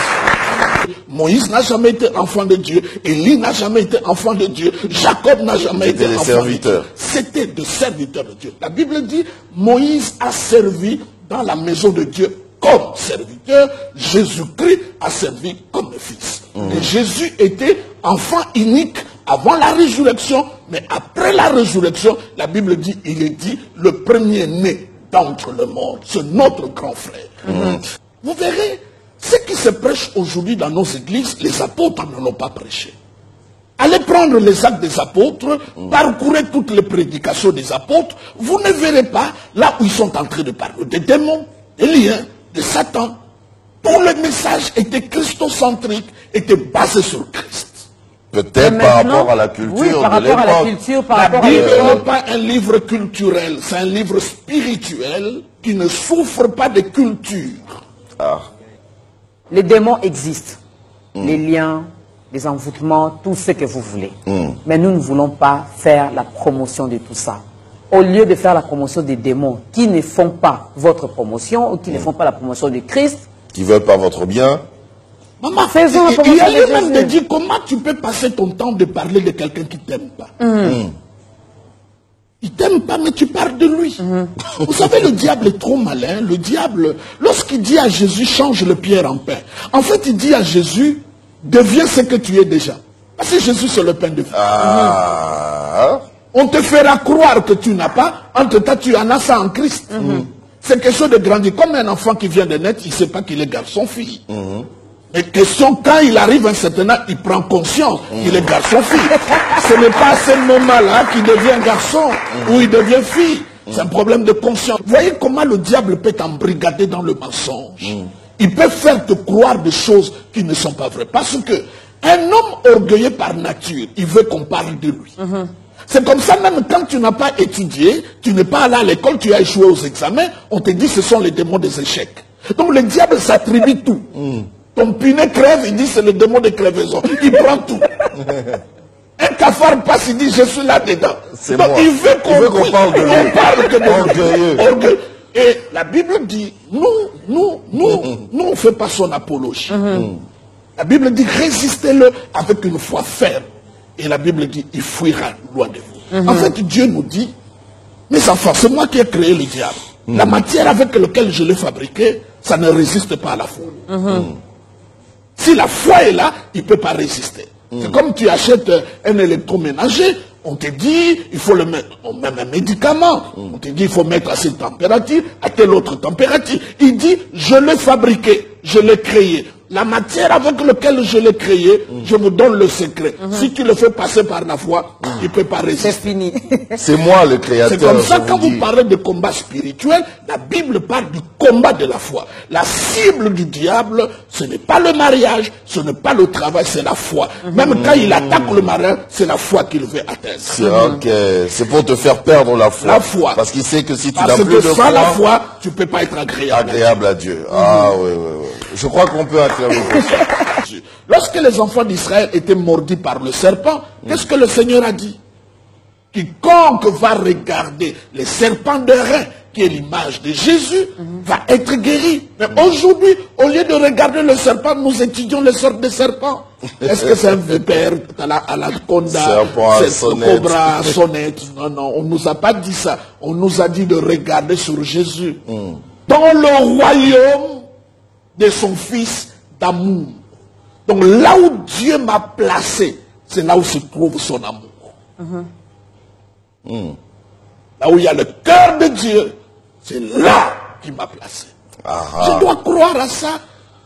Speaker 11: Moïse n'a jamais été enfant de Dieu. Élie n'a jamais été enfant de Dieu. Jacob n'a jamais été enfant de Dieu. C'était des serviteurs de Dieu. La Bible dit, Moïse a servi dans la maison de Dieu comme serviteur. Jésus-Christ a servi comme fils. Et Jésus était enfant unique avant la résurrection. Mais après la résurrection, la Bible dit, il est dit, le premier-né d'entre le monde. C'est notre grand frère. Vous verrez, ce qui se prêche aujourd'hui dans nos églises, les apôtres ne l'ont pas prêché. Allez prendre les actes des apôtres, parcourez toutes les prédications des apôtres, vous ne verrez pas là où ils sont en train de parler des démons, des liens, de Satan. Tout le message était christocentrique, était basé sur Christ.
Speaker 12: Peut-être par rapport à la culture de l'époque.
Speaker 11: La Bible n'est pas un livre culturel, c'est un livre spirituel qui ne souffre pas de culture.
Speaker 13: Les démons existent. Les liens, les envoûtements, tout ce que vous voulez. Mais nous ne voulons pas faire la promotion de tout ça. Au lieu de faire la promotion des démons qui ne font pas votre promotion ou qui ne font pas la promotion de Christ,
Speaker 12: qui ne veulent pas votre bien,
Speaker 11: Maman,
Speaker 13: faisons la
Speaker 11: il y a
Speaker 13: promotion de
Speaker 11: lui-même de
Speaker 13: Jésus.
Speaker 11: dire comment tu peux passer ton temps de parler de quelqu'un qui t'aime pas. Il t'aime pas, mais tu parles de lui. Vous savez, le diable est trop malin. Le diable, lorsqu'il dit à Jésus, change le pierre en pain, en fait, il dit à Jésus, deviens ce que tu es déjà. Parce que Jésus, c'est le pain de vie. On te fera croire que tu n'as pas, entre temps, tu en as ça en Christ. C'est quelque chose de grandi. Comme un enfant qui vient de naître, il ne sait pas qu'il est garçon-fille. Mais question, quand il arrive à un certain âge, il prend conscience qu'il est garçon-fille. Ce n'est pas à ce moment-là qu'il devient garçon ou il devient fille. C'est un problème de conscience. Vous voyez comment le diable peut t'embrigader dans le mensonge. Il peut faire te croire des choses qui ne sont pas vraies. Parce que un homme orgueilleux par nature, il veut qu'on parle de lui. C'est comme ça, même quand tu n'as pas étudié, tu n'es pas allé à l'école, tu as échoué aux examens, on te dit que ce sont les démons des échecs. Donc le diable s'attribue tout. Ton pinet crève, il dit c'est le démon de crevaison. Il prend tout. Un cafard passe, il dit je suis là-dedans. Donc il veut qu'on parle de lui. On parle que de lui. Et la Bible dit, nous, on ne fait pas son apologie. La Bible dit résistez-le avec une foi ferme. Et la Bible dit il fuira loin de vous. En fait, Dieu nous dit, mes enfants, c'est moi qui ai créé le diable. La matière avec laquelle je l'ai fabriqué, ça ne résiste pas à la foi. Si la foi est là, il ne peut pas résister. C'est comme tu achètes un électroménager, on te dit, il faut le mettre, même un médicament, on te dit, il faut mettre à cette température, à telle autre température. Il dit, je l'ai fabriqué, je l'ai créé. La matière avec laquelle je l'ai créé, je vous donne le secret. Si tu le fais passer par la foi, il ne peut pas résister.
Speaker 13: C'est fini.
Speaker 12: C'est moi le créateur.
Speaker 11: C'est comme ça, quand vous parlez de combat spirituel, la Bible parle du combat de la foi. La cible du diable, ce n'est pas le mariage, ce n'est pas le travail, c'est la foi. Même quand il attaque le mariage, c'est la foi qu'il veut atteindre.
Speaker 12: Ok, c'est pour te faire perdre la foi.
Speaker 11: La foi.
Speaker 12: Parce qu'il sait que si tu n'as
Speaker 11: Parce
Speaker 12: plus
Speaker 11: que
Speaker 12: de
Speaker 11: sans la
Speaker 12: foi,
Speaker 11: foi, tu ne peux pas être agréable.
Speaker 12: agréable à Dieu. Ah oui, oui, oui. Je crois qu'on peut acclamer pour ça.
Speaker 11: Lorsque les enfants d'Israël étaient mordus par le serpent, qu'est-ce que le Seigneur a dit? Quiconque va regarder les serpents de rein, qui est l'image de Jésus, va être guéri. Mais aujourd'hui, au lieu de regarder le serpent, nous étudions les sortes de serpents. Est-ce que c'est un vipère à la conda, c'est un cobra, à sonnette? Non, non, on ne nous a pas dit ça. On nous a dit de regarder sur Jésus. Dans le royaume de son fils d'amour. Donc là où Dieu m'a placé, c'est là où se trouve son amour. Là où il y a le cœur de Dieu, c'est là qu'il m'a placé. Je dois croire à ça,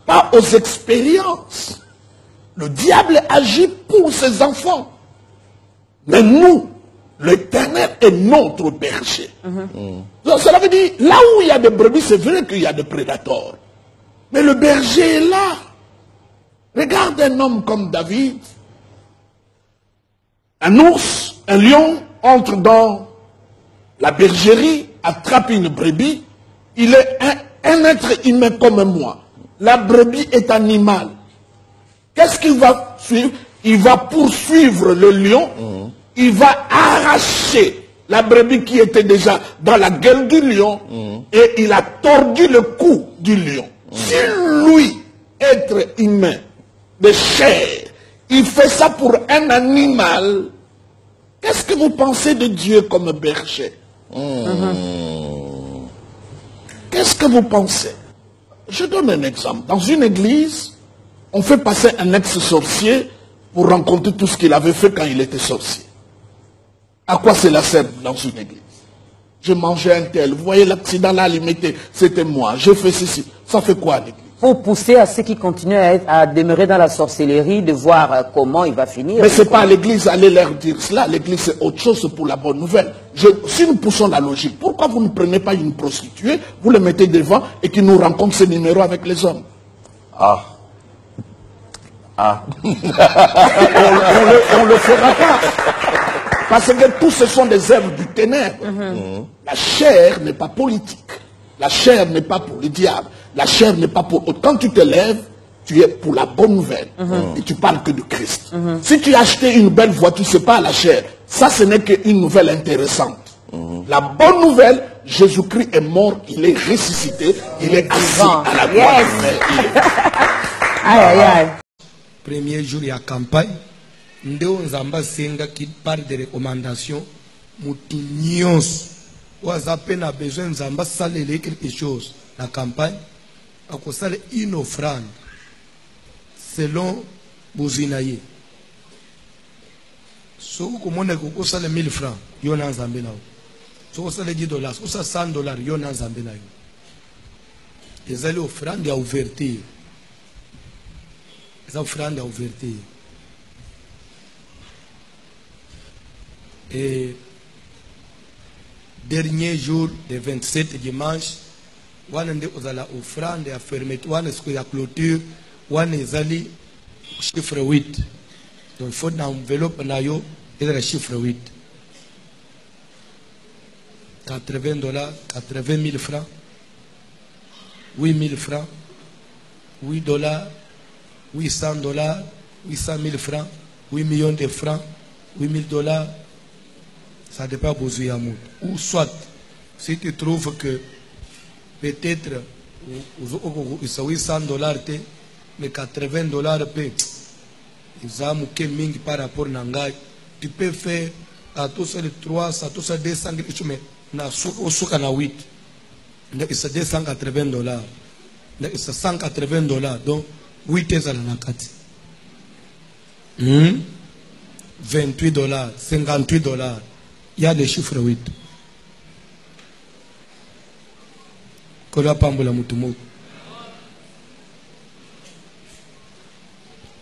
Speaker 11: pas aux expériences. Le diable agit pour ses enfants. Mais nous, l'Éternel est notre berger. Donc cela veut dire, là où il y a des brebis, c'est vrai qu'il y a des prédateurs. Mais le berger est là. Regarde un homme comme David. Un ours, un lion entre dans la bergerie, attrape une brebis. Il est un être humain comme moi. La brebis est animal. Qu'est-ce qu'il va suivre? Il va poursuivre le lion. Il va arracher la brebis qui était déjà dans la gueule du lion. Et il a tordu le cou du lion. Si lui, être humain, de chair, il fait ça pour un animal, qu'est-ce que vous pensez de Dieu comme berger? Qu'est-ce que vous pensez? Je donne un exemple. Dans une église, on fait passer un ex-sorcier pour rencontrer tout ce qu'il avait fait quand il était sorcier. À quoi cela sert dans une église? Je mangeais un tel, vous voyez l'accident là limité, c'était moi, je fais ceci. Ça fait quoi l'église?
Speaker 13: Pour pousser à ceux qui continuent à demeurer dans la sorcellerie, de voir comment il va finir.
Speaker 11: Mais ce n'est pas à l'église aller leur dire cela. L'église c'est autre chose, c'est pour la bonne nouvelle. Si nous poussons la logique, pourquoi vous ne prenez pas une prostituée, vous le mettez devant et qui nous rencontre ses numéros avec les hommes?
Speaker 12: Ah.
Speaker 11: On ne le fera pas. Parce que tous ce sont des œuvres du ténèbre. La chair n'est pas politique. La chair n'est pas pour le diable. La chair n'est pas pour... Quand tu te lèves, tu es pour la bonne nouvelle. Et tu parles que de Christ. Si tu as acheté une belle voiture, ce n'est pas la chair. Ça, ce n'est qu'une nouvelle intéressante. La bonne nouvelle, Jésus-Christ est mort, il est ressuscité, il est assis à la droite.
Speaker 13: Aïe, aïe, aïe.
Speaker 14: Premier jour, il y a campagne. Ndeo Nzamba Senga qui parle de recommandations. Moutunios. Ou à peine a besoin Nzamba saler quelque chose. La campagne. A quoi ça une offrande. Selon Bouzinaye. Si vous avez 1000 francs, vous avez 100 Zambé. Si vous avez 10 dollars, vous avez 100 dollars, vous avez 100 Zambé. Vous avez offrande à ouverture. Vous avez offrande à ouverture. Et dernier jour, le 27 dimanche, vous avez offrande à fermeture, vous avez la clôture, vous avez chiffre 8. Donc il faut une enveloppe et le chiffre 8. 80 dollars, 80 000 francs, 8 000 francs, 8 dollars, 800 dollars, 800 000 francs, 8 millions de francs, 8 000 dollars. Ça dépend de besoin. Ou soit, si tu trouves que peut-être 800 dollars, mais 80 dollars, par rapport à Nangai, tu peux faire à tous les 300, à tous les 200, mais na 8. C'est 280 dollars. C'est 180 dollars. Donc, 8 est à la 4. 28 dollars, 58 dollars. Il y a des chiffres 8.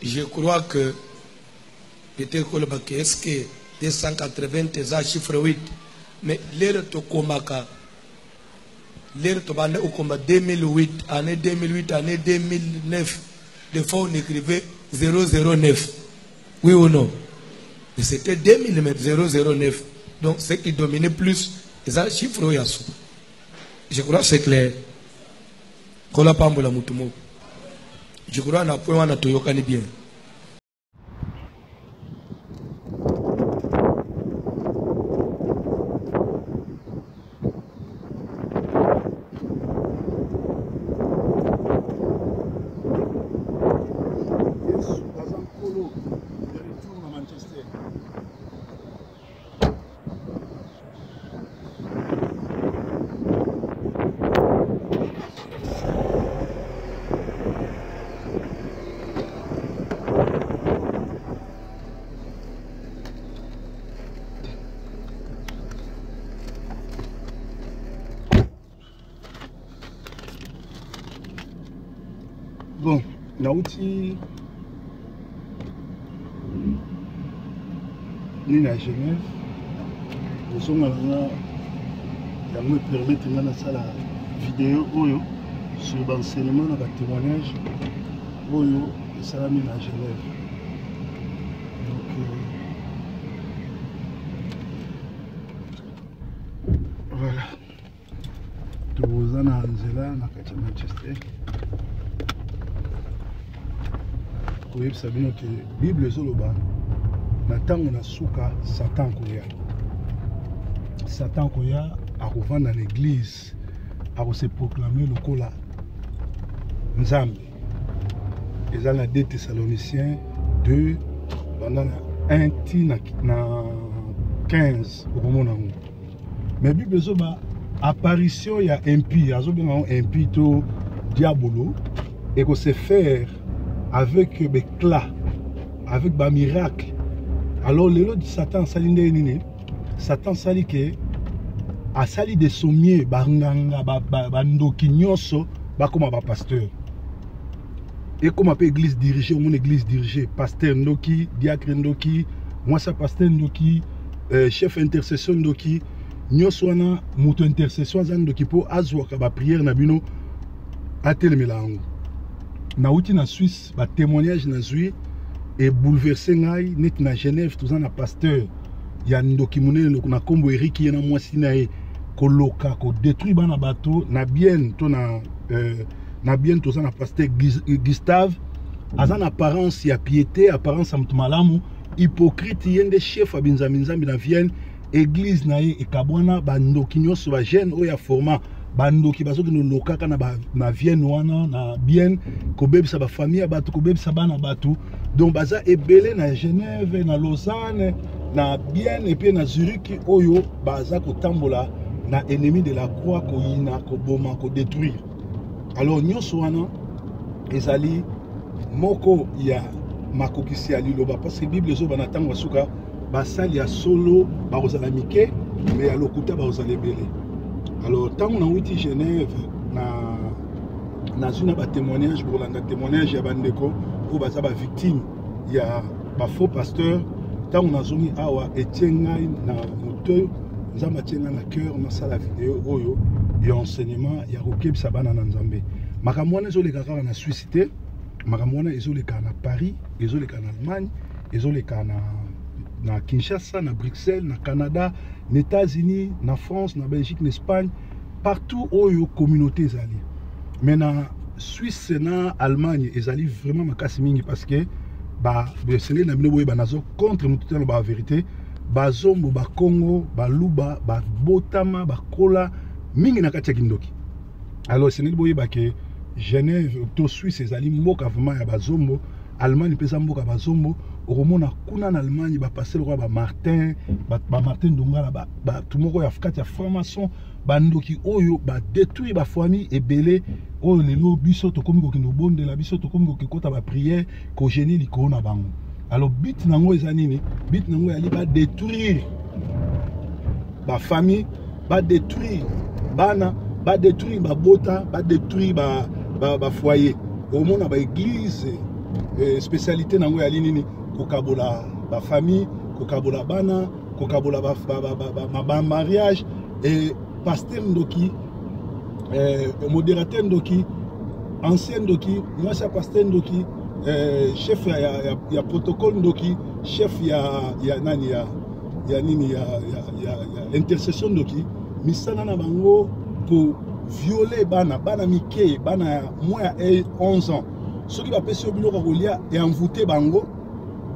Speaker 14: Je crois que peut-être que est-ce que 280 c'est un chiffre 8, mais l'air to komaka, l'air to bande au combat 2008, année 2008, année 2009, des fois on écrivait 009. Oui ou non? Mais c'était 2000 mais 009. Donc ce qui dominait plus, c'est un chiffre 8. Je crois que c'est clair. Kola pambola mutumo. Je crois na point na toyokani bien.
Speaker 6: Bon, nauti ni na Genève, nous sommes là, nous permettre de faire la vidéo sur l'enseignement, le témoignage, oyo ça mis à Genève. Donc, voilà. Tout vous en Angela, na Manchester. Vous savez que la Bible est na tango na suka Satan koya. Satan koya a revendre dans l'église, a se proclamer le kola Nzambe. Et dans la 2 Thessaloniciens 2, pendant 1 na 15 au moment où. Mais la Bible est apparition il y a impie, impie to diabolo et que se faire avec des éclats, avec des miracles. Alors, le lot de Satan, Satan sali que a sali des sommiers, banganga, bandoki nyonso, comme un pasteur. Et comme un église dirigée, mon église dirigée, pasteur ndoki, diacre ndoki, moi ça pasteur ndoki, chef intercession ndoki, nyonso wana moto intercession ndoki po azwa ka ba prière na bino atelemela yango. Nauti na Suisse, ba témoignage na zui et bouleversé ngai net na Genève tout ça na pasteur ya ndoki munene na kombo Eric yana mwasi na e koloka ko détruit bana bateau na bien to na bien tout ça na pasteur Gustave azan apparence ya piété apparence am malamu hypocrite yende chef abinza minzambi na Vienne église na e kabwana ba ndoki nyonso ba jeune o ya format
Speaker 4: bandoki bazoki no lokaka na Vienne wana na bien kobebisa ba famille batu kobebisa bana batu donc baza ebele na Genève na Lausanne na bien et puis na Zurich oyo baza kotambola na ennemi de la croix ko yina ko boma ko détruire alors nyonso wana ezali moko ya makokisi ya liloba parce que Bible zo bana tango suka basali ya solo ba kozala mike mais ya lokuta ba kozala ebele. Alors, tant qu'on a été Genève, dans un témoignage pour le témoignage, il y a des victimes, il y a des faux pasteurs. Tant qu'on a été awa etenga na moteur, nous avons été na cœur, on a ça la vidéo, il y a enseignement, il y a rokeb sabana na Nzambe. Makamwana zo le kaka na Suisse, makamwana ezo le kaka na Paris, ezo le kaka na Allemagne, ezo le kaka na Kinshasa, na Bruxelles, na Canada, aux États-Unis, na France, na Belgique, na Espagne, partout où il y a communauté zali. Mais na Suisse, na Allemagne, ils allaient vraiment makasi mingi parce que le Sénégal na binoboye banazo contre mututo ba vérité, ba zombo, ba Congo, ba luba, ba botama, ba kola mingi na kati ya kindoki. Alors Sénégal boye ba ke Genève to Suisse ils allaient mboka vraiment ya ba zombo, Allemagne pesa mboka ba zombo. Au Romona, kuna en Allemagne, ba passer le roi ba Martin Dongala, ba tout le monde a fait la formation, bandoki oyo, ba détruire ba famille et belé, oyo lelo biso to komi ko kino bonde la biso to komi ko kota ba prière, ko génie li corona bango. Alors bit nango ezanini, bit nango ali ba détruire ba famille, ba détruire bana, ba détruire ba bota, ba détruire ba foyer. Au Romona ba église spécialité nango ali nini kokabola ba famille, kokabola bana, kokabola ba mariage et pasteur ndoki, modérateur ndoki, ancien ndoki, moi c'est pasteur ndoki, chef ya protocole ndoki, chef ya nani ya nini ya intercession ndoki, misana na bango pour violer bana mike, bana moins 11 ans. Ceux qui va passer au biloko kolia et envoûter bango.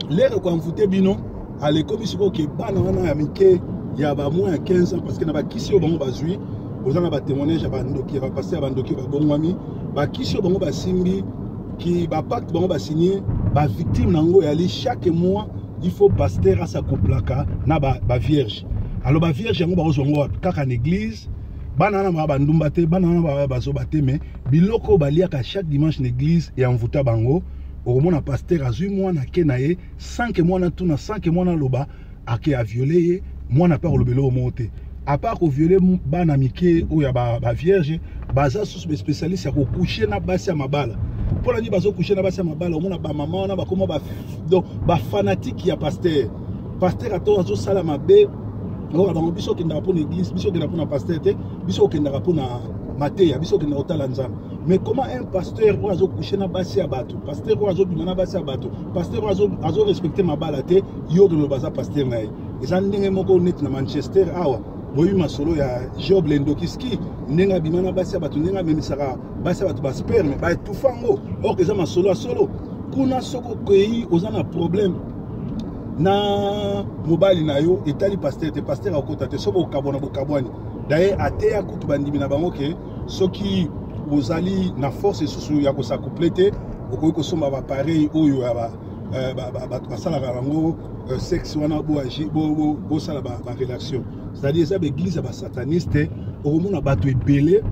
Speaker 4: L'air qu'on envoûter bino, à l'école, il faut que bana wana amike ya ba moins 15 ans parce que na ba kisi au bango bazui, aux gens ba témoignage ya bandoki va passer à bandoki ba bongwami, ba kisi au bango ba simbi qui ba pacte bango ba signer, ba victime nango et aller chaque mois, il faut pasteur à sa couplaka na ba vierge. Alors ba vierge yango ba ozongo kaka en église. Banana ba bandumbate, banana ba bazobate mais biloko baliaka chaque dimanche l'église et envoûta bango. Au moment pasteur a 8 mois na kenaye 5 mois na tuna 5 mois na loba ake a violé moi na pas le belo monter à part ko violer bana mike ou ya ba vierge baza sous spécialiste ya ko coucher na basi ya mabala pour la ni bazo coucher na basi ya mabala au moment ba maman na ba comment ba donc ba fanatique ya pasteur a to azo sala mabe alors dans biso ki ndaka pour l'église biso ki ndaka pour na pasteur te biso ki ndaka pour na Matéa, biso ki ndaka otala nzambe. Mais comment un pasteur ou azo coucher na basi ya bato, pasteur ou azo bimana basi ya bato, pasteur ou azo respecter ma balate, yo de le baza pasteur na ye. Eza ndenge moko net na Manchester awa. Boyi masolo ya Job Lendokiski, nenga bimana basi ya bato, nenga memisaka basi ya bato ba sperme, ba tufango. Or eza masolo solo. Kuna soko koyi ozana problème. Na mobile na yo etali pasteur te pasteur akota te soko kabona bokabwani. D'ailleurs ateya kutu bandimi na bango ke soki ozali na force susu ya ko s'accoupler okoki kosomba ba pareil oyo ya ba basala bango sexe wana bo agi bo sala ba relation. C'est-à-dire ça l'église ba sataniste au mona bato ebele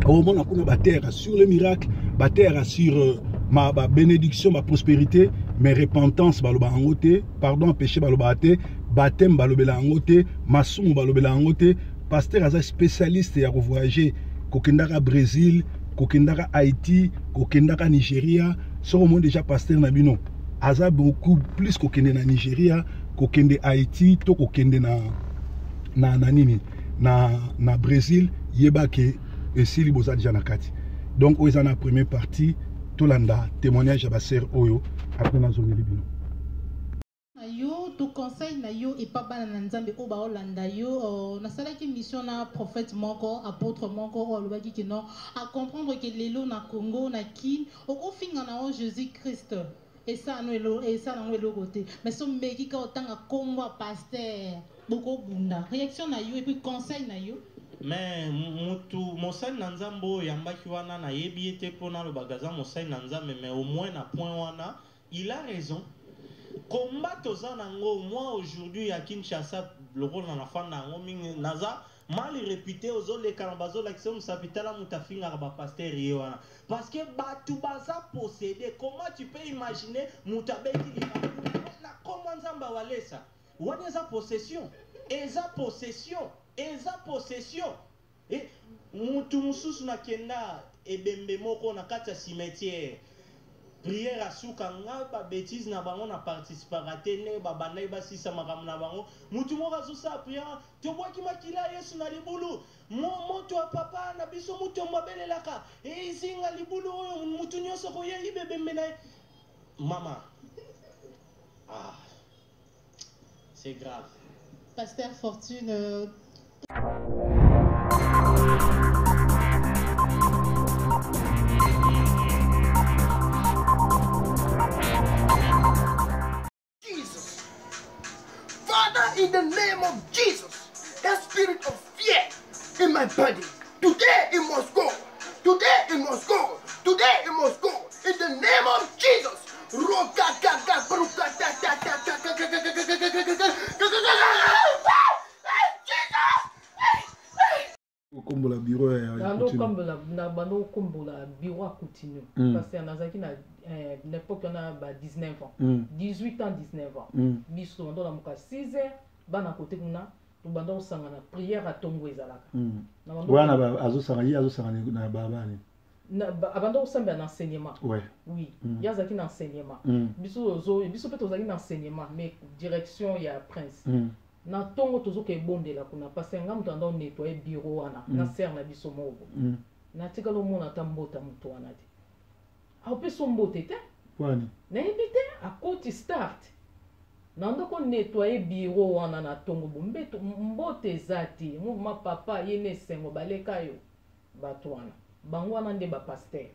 Speaker 4: au mona kuna ba terre sur le miracle, ba terre sur ma bénédiction, ma prospérité, mais repentance baloba angote, pardon péché baloba te, baptême balobela angote, masum balobela angote. Pasteur aza spécialiste ya voyager kokendaka Brésil, kokendaka Haïti, kokendaka Nigeria, so monde déjà pasteur na bino. Aza beaucoup plus kokende na Nigeria, kokende Haïti, to kokende na nini na Brésil, yeba ke esili boza déjà na kati. Donc oza na première partie tolanda témoignage ya baser oyo après na zone libino.
Speaker 15: Yo to conseil na yo et pas bana na nzambe o ba olanda yo na sala ki mission na prophète moko apôtre moko o lobaki ki non à comprendre que lelo na Congo na kin o finga na o Jésus Christ et ça no elo côté mais so meki ka otanga kombo pasteur boko bunda réaction na yo et puis conseil na yo
Speaker 5: mais mutu mosali na nzambe oyo yambaki wana nayebi ye te mpona alobaka mosali na nzambe, mais au moins na point wana il a raison. Combat toza nango moi aujourd'hui à Kinshasa lokola na nafanda yango mingi naza mal réputé ozoleka na bazolakisa musapitala mutafingaka bapasteur ye wana parce que batu baza possédé. Comment tu peux imaginer mutabeki likambo na koma nzambe walesa wana eza possession, eza possession, eza possession. Et mutu mususu nakenda ebembe moko na kati ya cimetière prière à soukanga ba bêtise na bango na participera te ne ba bandai ba sisa makambo na bango mutu moko zo sa prière to boki makila Yesu na libulu moto wa papa na biso mutu mbabelelaka e izinga libulu oyo mutu nyoso ko ye ibebembe na mama. Ah, c'est grave.
Speaker 15: Pasteur Fortune.
Speaker 16: Jesus. Father, in the name of Jesus, that spirit of fear in my body, today it must go. Today it must go. Today it must go. In the name of Jesus.
Speaker 4: Kombola bureau ya
Speaker 10: kombola na bando kombola bureau a continue parce que nazaki na l'époque on a 19 ans 18 ans 19 ans biso ndo la muka 6h bana côté kuna to bando sanga na prière à tongo ezalaka
Speaker 4: wana azo sanga na baba ni
Speaker 10: na abando samba na enseignement
Speaker 4: ouais
Speaker 10: oui yazaki na enseignement biso peut ozaki na enseignement mais direction ya prince na tongo tozoka ebondela kuna parce que ngamu tanda nettoyer bureau wana na serre na biso moko na tika lo mona tambota muto wana te a peso mbote te
Speaker 4: wani
Speaker 10: na ebite a côté start na ndoko nettoyer bureau wana na tongo bombeto mbote zati ma papa yene sengo baleka yo bato wana bango wana nde ba pasteur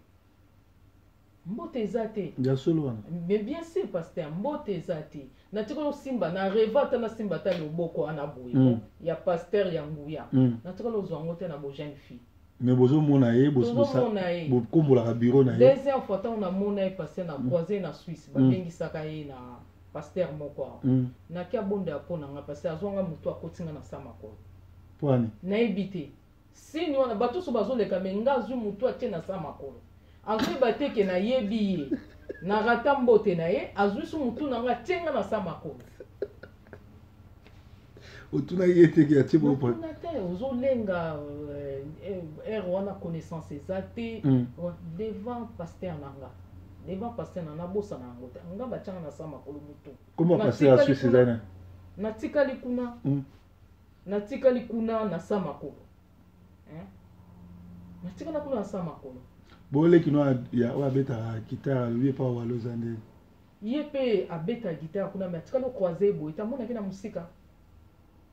Speaker 10: mbote zati
Speaker 4: ya solo wana
Speaker 10: mais bien sûr pasteur mbote zati na tiko simba na revata na simba ta loboko ana boye ya pasteur ya nguya na tiko lo zwango te na bo jeune fille
Speaker 4: mais bozo mona ye bozo kombola ka bureau na ye
Speaker 10: deuxième fois ta on a mona pasteur na croisé na Suisse ba bengi saka ye na pasteur moko na kia bonde apona nga pasteur azwanga mutu akotinga na samako
Speaker 4: pwani
Speaker 10: na ebité sini wana bato so bazoleka menga zu mutu atie na samako azwi bateke na yebi ye na rata mbote na ye azwi su mutu na nga tenga na samako
Speaker 4: otuna ye teke ya tibo po
Speaker 10: na te ozolenga wana connaissance ezate devant pasteur nanga devant pasteur na bosa na ngote nga bachanga na samako mutu
Speaker 4: comment pasteur a su César
Speaker 10: na tikali kuna na samako na tikali kuna na samako
Speaker 4: bole kino ya wa beta guitare lui pas wa lozande
Speaker 10: yepe abeta guitare kuna mais tikalo croiser boy tamona kina musika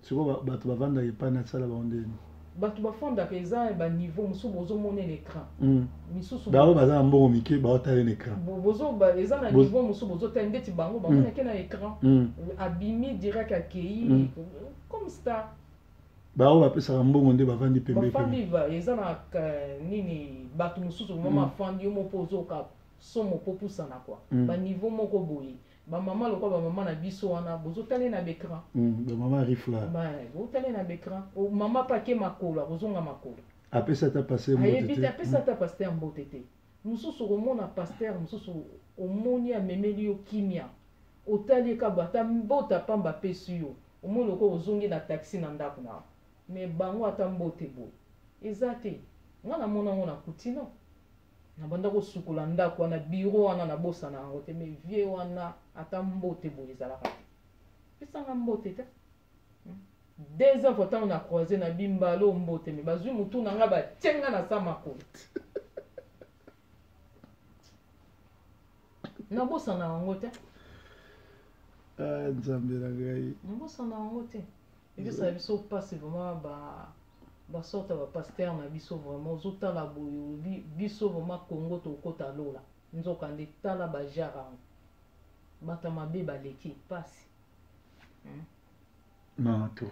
Speaker 4: siko bato bavanda epana sala baonde
Speaker 10: bato bafanda peza ba niveau musu bozo mona l'écran misusu
Speaker 4: ba baza mbongo mike ba otale l'écran
Speaker 10: bozo ba eza na niveau musu bozo tende ti bango bamona kina écran abimi direct akei comme ça
Speaker 4: ba o bapesa mbongo nde bavandi pembe
Speaker 10: bafandi ba eza na nini bato mususu mama fandi yo mopozo ka somo popusa na kwa ba niveau moko boyi ba mama lokwa ba mama na biso wana bozo tane na l'écran
Speaker 4: ba mama rifla
Speaker 10: ba bozo tane na l'écran o mama pake makolo ozonga makolo
Speaker 4: apesa ta passer
Speaker 10: mbote ayebita apesa ta passer mbote te mususu komona pasteur mususu omoni amemeli yo kimia otali ka bata mbota pamba pesu yo omoni ko ozongi na taxi na ndako na mais bango ata mbote boye eza te nga na mona ngo na kutino na banda kosukola ndako wana bureau wana na bosa na yango te mais vie wana ata mbote boye ezalaka te pesanga mbote te deuxième fois ntango na croise na bimbalo mbote me bazwi mutu na nga batienga na sa makolo na bosa na yango te
Speaker 4: nzambe na ngai
Speaker 10: na bosa na yango te ebisala biso mpasi vraiment basorte bapaster na biso vraiment ozotala boye biso vraiment Congo tokota lola nzoka nde tala bajare yango bato mabe baleki mpasi
Speaker 4: non to